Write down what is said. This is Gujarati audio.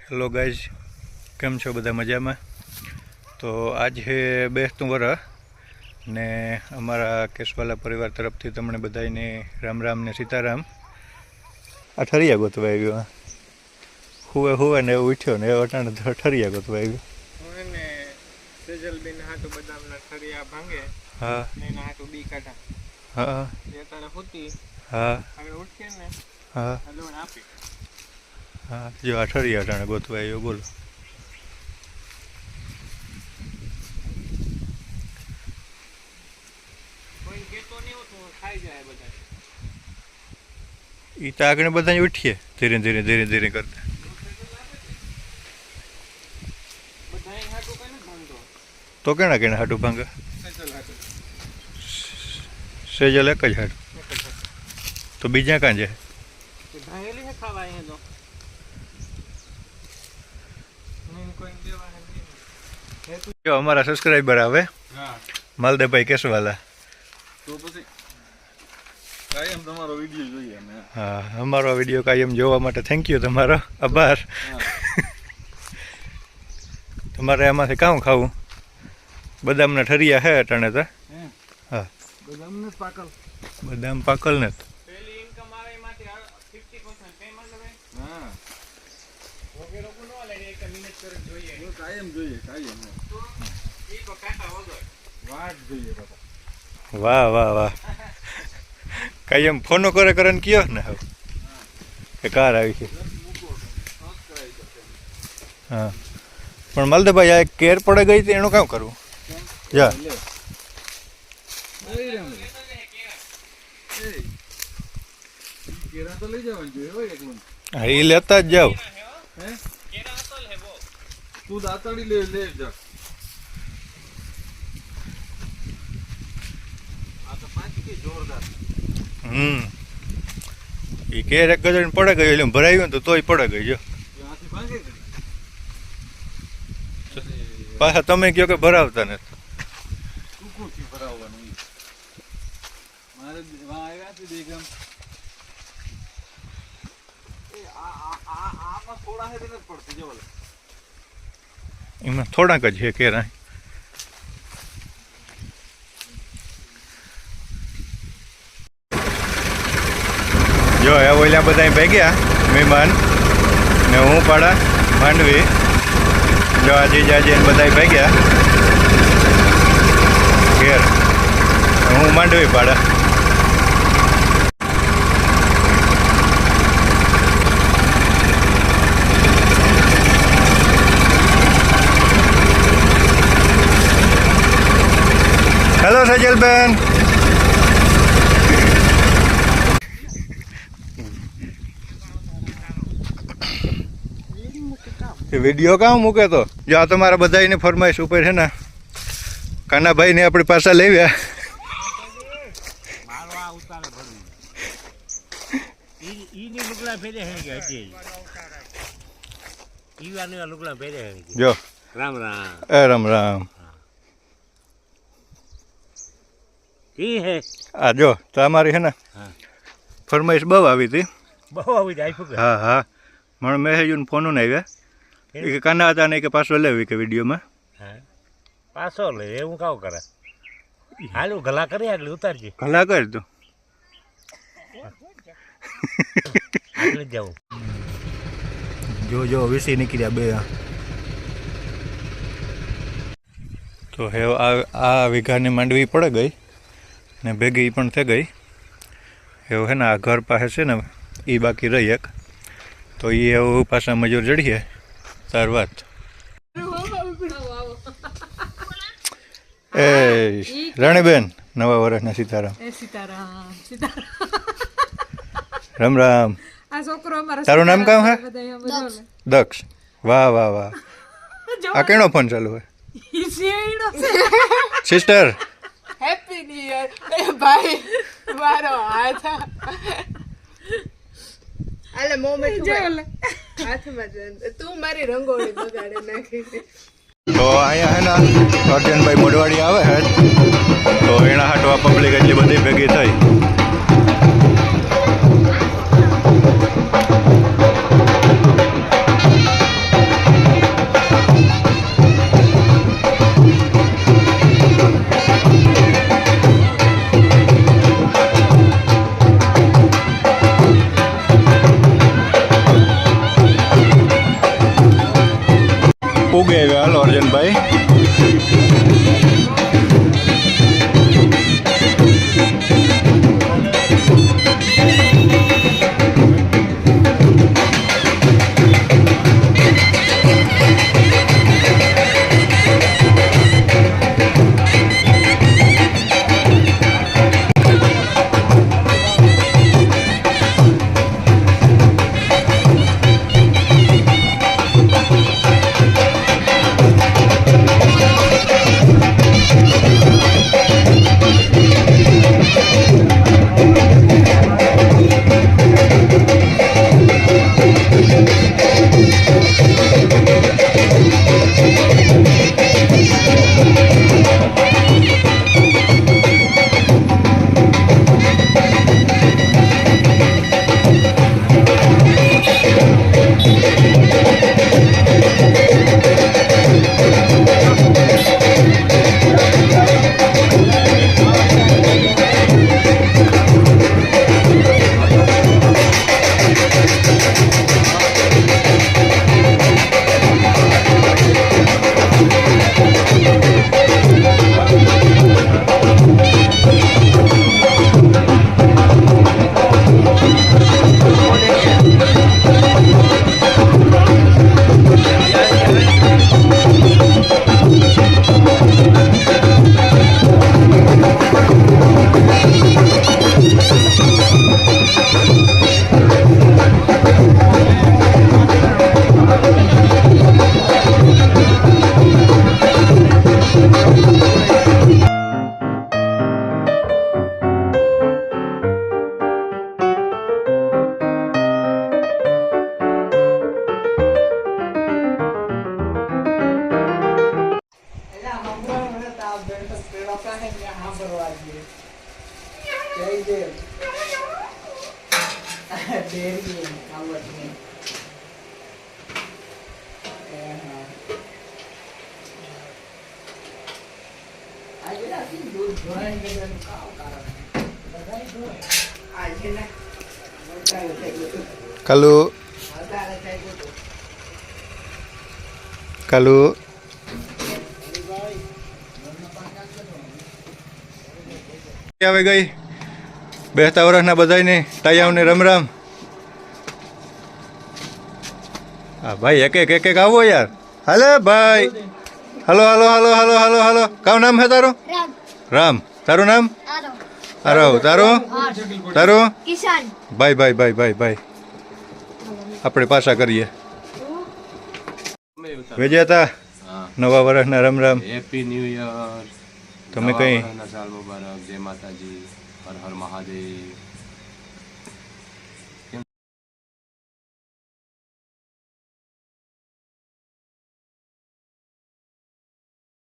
હેલો ગાઈઝ, કેમ છો બધા મજામાં? તો આજ છે બેસતું વરસ ને અમારા કેશવાલા પરિવાર તરફથી તમને બધાને રામ રામ ને સીતારામ. આ ઠરિયા ગોતવા આવ્યો, હુવે હુવે ને એવું ઉઠ્યો ને એ અટાણે ઠરિયા ગોતવા આવ્યો. સેજલબેન હાટુ બદામના ઠરિયા ભાંગે હા ને એના હાટુ બી કાઢા. હા એ અટાણે હોતી હા આગળ ઉઠીએ ને હા હલવણ આપી. હા, જો આ ઠરિયા અટાણે ગોતવા આવ્યો. બોલો. કોઈ કેતો નહીં હોતું ખાઈ જાય બધા. એ તો આગળ બધા ઉઠીએ ધીરે ધીરે ધીરે ધીરે કરતા. બધા હાટુ કઈ નથી ભાંગતો. તો કેણા કેણા હાટું ભાંગે? સેજલ હાટુ. સેજલ એક જ હાટું. તો બીજા કાં જાય? ભાંગેલી છે ખાવા અહીંયા તો. કોઈ દેવા હે. જો અમારા સબસ્ક્રાઈબર આવે હા. માલદેભાઈ કેશવાલા. તો પછી કાયમ તમારો વિડિયો જોઈએ અમે. હા, અમારો વિડીયો કાયમ જોવા માટે થેન્ક યુ, તમારો આભાર. તમારે એમાંથી કામ ખાવું? બદામના ઠરિયા હે અટાણે તો. હા, બદામને પાકલ. બદામ પાકલ ને પહેલી ઇન્કમ આવે એમાંથી 50% પેમેન્ટ હવે. હા. ઓકે લોકો નો લે એક મિનિટ કરે જોઈએ. હું કાયમ જોઈએ કાયમ. તો ઈ તો કાટા વગર વાત જોઈએ બાપા. વાહ વાહ વાહ. કાયમ ફોનો કરે કરે ને કયો ને હવે કે કાર આવી છે. હા, પણ માલદેભાઈ આ કેર પડે ગઈ હતી એનું કામ કરવું? જા કેરા તો લઈ જવાનું જોઈએ હોય એકલું. હા, એ લેતા જ જાવ. હે કેરા અસલ હે વો. તું દાતાડી લે જા. આ તો પાંચ કે જોરદાર. એ કેર એક ગજણ પડે ગયો એટલે ભરાયું ને તો તોય પડે ગઈ. જો ત્યાંથી ભાંગે કરી. પાછા તમે કહો કે ભરાવતા નથી. ટૂંકુંથી ભરાવવાનું ઈ. મારે વાં આવ્યા છે દેગમ. એ આમાં થોડા હે તો નથી પડતી જો બોલે. એમાં થોડાક જ છે કેરા. જો એ ઓલા બધા ભેગ્યા મહેમાન ને હું પાડા માંડવી. જો આજે જાજે બધા ભેગ્યા ઘેર, હું માંડવી પાડા. હેલો સજલબેન. વિડીયો કામ મૂકે તો જો આ તમારા બધાને ફરમાઈશ ઉપર છે ને કાનાભાઈ ને આપણી પાસે લેવ્યા. જો રામ રામ. એ રામ રામ. આ જો તમારી છે ને ફરમાઈશ બહુ આવી હતી. હા હા, મને મેસેજ ફોન ને આવ્યા કે કાના હતા ને કે પાછો લેવી કે વિડીયોમાં. પાછો લે એવું કાવ કરે. હાલું ગલા કરી આગળ ઉતારજે. ભલા કર તું. આગળ જાઉં. જો જો વીસી નીકળ્યા બે. તો હે આ વીઘાની માંડવી પડે ગઈ ને ભેગી પણ થઈ ગઈ. એવું હે ને આ ઘર પાસે છે ને એ બાકી રહી એક, તો એ એવું પાછા મજૂર જડીએ તાર વાત. એ રાણીબેન, નવા વર્ષના સીતારામ. સીતારામ. રામ રામ. આ છોકરો અમારો. તારું નામ કામ હે? દક્ષ. વાહ વાહ વાહ. આ કેનો ફોન ચાલુ હોય? Sister happy new year. એ ભાઈ મારો હાથ આલે મોમેન્ટ જો હાથમાં તું મારી રંગોળી બગાડે નાખી. તો અહીંયા હે ને અર્જનભાઈ મોડવાડી આવે હે તો એના હાટો આ પબ્લિક એટલી બધી ભેગી થઈ. કાલુ કાલુ આવે ગઈ બેસતા વર્ષના બધાને ટાયાઓને રમ રામ. હા ભાઈ એક એક આવો યાર. હાલે ભાઈ હાલો હાલો હાલો હાલો હાલો હાલો. કાવું નામ છે તારું? રામ. તારું નામ? આરવ. તારું? તારું? કિસાન. ભાઈ ભાઈ ભાઈ ભાઈ ભાઈ આપણે પાછા કરીએ. વેજ્યાતા નવા વર્ષના Ram Ram. Happy new year. તમે કઈ સાલ મુબારક. જય માતાજી. હર હર મહાદેવ.